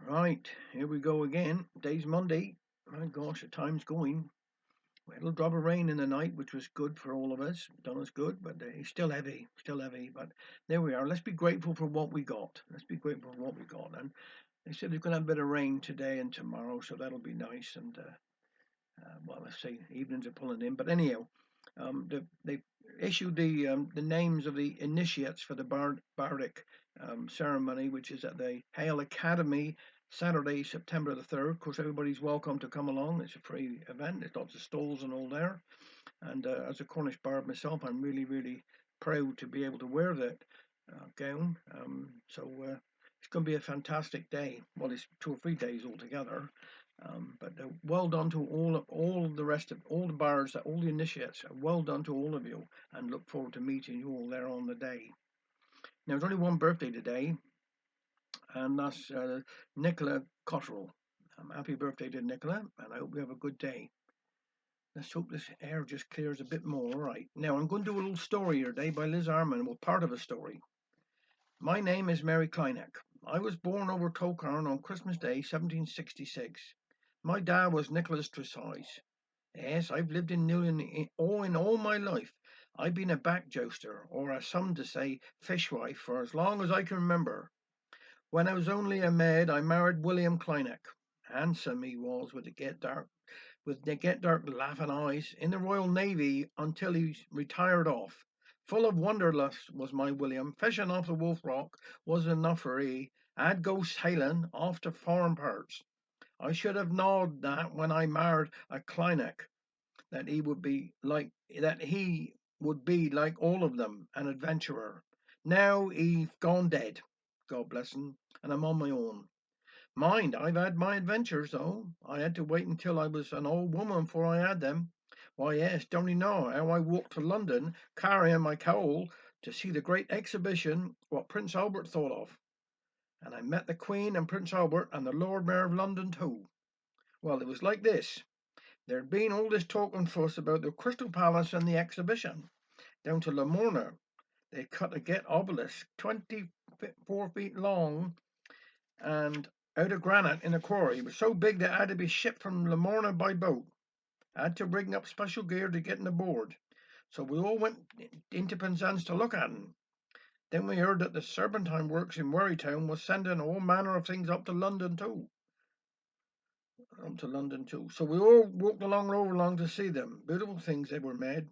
Right, here we go again. Day's Monday. My gosh, the time's going. We had a little drop of rain in the night, which was good for all of us. Done us good, but it's still heavy, still heavy. But there we are. Let's be grateful for what we got. Let's be grateful for what we got. And they said they're going to have a bit of rain today and tomorrow, so that'll be nice. And well, let's see, evenings are pulling in. But anyhow, they issued the names of the initiates for the Bardic ceremony, which is at the Hale Academy Saturday, September the 3rd. Of course, everybody's welcome to come along. It's a free event. There's lots of stalls and all there. And as a Cornish bard myself, I'm really, really proud to be able to wear that gown. So it's going to be a fantastic day. Well, it's 2 or 3 days altogether. But well done to all the rest of all the bards, all the initiates. Well done to all of you, and look forward to meeting you all there on the day. Now, there's only one birthday today, and that's Nicola Cotterill. Happy birthday to Nicola, and I hope you have a good day. Let's hope this air just clears a bit more. All right. Now, I'm going to do a little story here today by Liz Arman. Well, part of a story. My name is Mary Kleineck. I was born over Tolkarn on Christmas Day, 1766. My dad was Nicholas Tresize. Yes, I've lived in Newlyn in all my life. I've been a back jouster, or as some to say, fishwife, for as long as I can remember. When I was only a maid, I married William Kleineck. Handsome he was, with the get dark laughing eyes, in the Royal Navy until he retired off. Full of wanderlust was my William, fishing off the Wolf Rock was enough for he. I'd go sailing off to foreign parts. I should have knowed that when I married a Kleineck, that he would be like all of them, an adventurer. Now he's gone dead, God bless him, and I'm on my own. Mind, I've had my adventures, though. I had to wait until I was an old woman before I had them. Why, yes, don't you know how I walked to London carrying my cowl to see the great exhibition what Prince Albert thought of. And I met the Queen and Prince Albert and the Lord Mayor of London too. Well, it was like this. There'd been all this talk and fuss about the Crystal Palace and the exhibition. Down to Lamorna, they cut a get obelisk 24 feet long and out of granite in a quarry. It was so big that it had to be shipped from Lamorna by boat. I had to bring up special gear to get on board. So we all went into Penzance to look at it. Then we heard that the Serpentine Works in Werrytown was sending all manner of things up to London too. So we all walked along Rover Long to see them. Beautiful things they were made.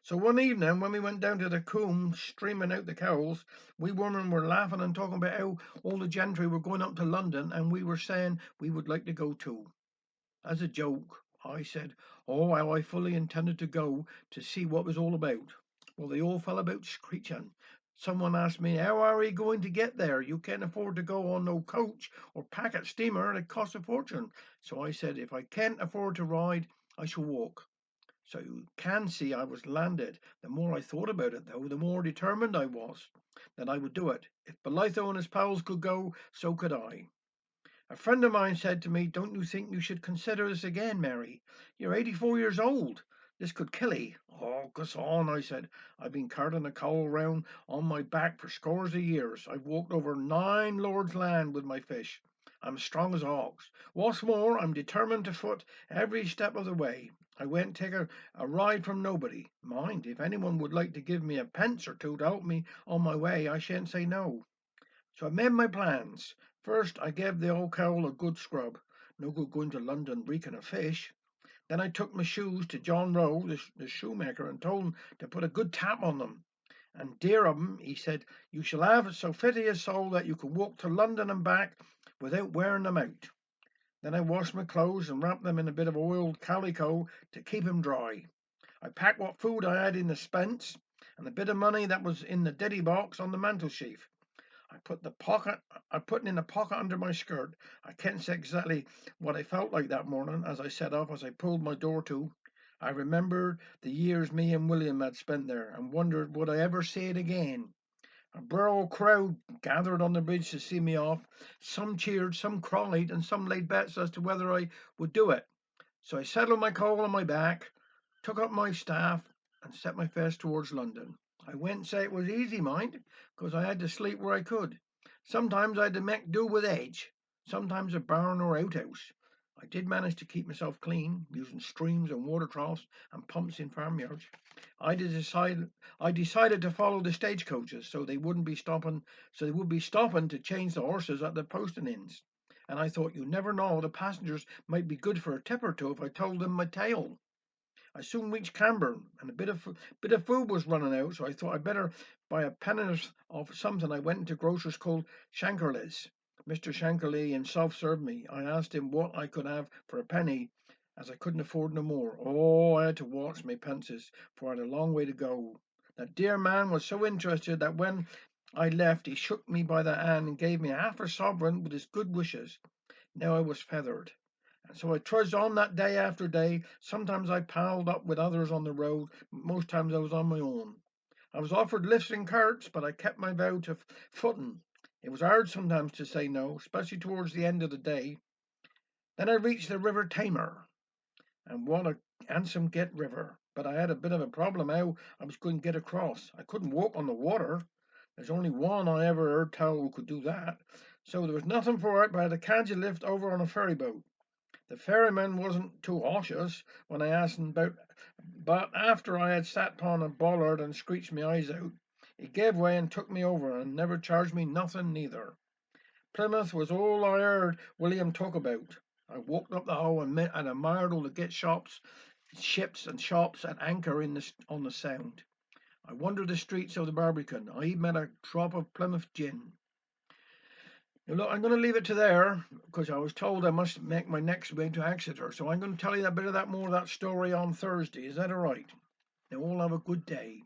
So one evening when we went down to the Coombe, streaming out the cowls, we women were laughing and talking about how all the gentry were going up to London, and we were saying we would like to go too. As a joke, I said, oh, how I fully intended to go to see what it was all about. Well, they all fell about screeching. Someone asked me, how are we going to get there? You can't afford to go on no coach or packet steamer. It costs a fortune. So I said, if I can't afford to ride, I shall walk. So you can see I was landed. The more I thought about it, though, the more determined I was that I would do it. If Belitho and his pals could go, so could I. A friend of mine said to me, don't you think you should consider this again, Mary? You're 84 years old. This could kill 'ee. Oh, go on, I said. I've been carting a cowl round on my back for scores of years. I've walked over 9 lords' land with my fish. I'm strong as ox. What's more, I'm determined to foot every step of the way. I won't take a ride from nobody. Mind, if anyone would like to give me a pence or two to help me on my way, I shan't say no. So I made my plans. First, I gave the old cowl a good scrub. No good going to London reeking of fish. Then I took my shoes to John Rowe, the shoemaker, and told him to put a good tap on them. And dear of him, he said, you shall have so fit a sole that you can walk to London and back without wearing them out. Then I washed my clothes and wrapped them in a bit of oiled calico to keep 'em dry. I packed what food I had in the spence and the bit of money that was in the ditty box on the mantelshelf. I put it in a pocket under my skirt. I can't say exactly what I felt like that morning as I set off, as I pulled my door to. I remembered the years me and William had spent there, and wondered would I ever see it again. A borough crowd gathered on the bridge to see me off. Some cheered, some cried, and some laid bets as to whether I would do it. So I settled my cowl on my back, took up my staff, and set my face towards London. I won't say it was easy, mind, 'cause I had to sleep where I could. Sometimes I had to make do with edge. sometimes a barn or outhouse. I did manage to keep myself clean, using streams and water troughs and pumps in farmyards. I did decide I decided to follow the stagecoaches so they would be stopping to change the horses at the posting inns. And I thought, you never know, the passengers might be good for a tip or two if I told them my tale. I soon reached Camber, and a bit of food was running out, so I thought I'd better buy a pennyworth of something. I went into a grocer's called Shankerley's. Mr. Shankerley himself served me. I asked him what I could have for a penny, as I couldn't afford no more. Oh, I had to watch my pences, for I had a long way to go. That dear man was so interested that when I left, he shook me by the hand and gave me half a sovereign with his good wishes. Now I was feathered. And so I trudged on that day after day. Sometimes I palled up with others on the road, most times I was on my own. I was offered lifts and carts, but I kept my vow to footing. It was hard sometimes to say no, especially towards the end of the day. Then I reached the River Tamer, and what a handsome get river. But I had a bit of a problem how I was going to get across. I couldn't walk on the water. There's only one I ever heard tell who could do that. So there was nothing for it but I had to catch a lift over on a ferry boat. The ferryman wasn't too cautious when I asked him about, but after I had sat upon a bollard and screeched my eyes out, he gave way and took me over, and never charged me nothing neither. Plymouth was all I heard William talk about. I walked up the Hoe and met and admired all the get ships and shops at anchor on the Sound. I wandered the streets of the Barbican. I even met a drop of Plymouth gin. Now, look, I'm going to leave it to there because I was told I must make my next way to Exeter. So I'm going to tell you a bit of that more of that story on Thursday. Is that all right? Now, all have a good day.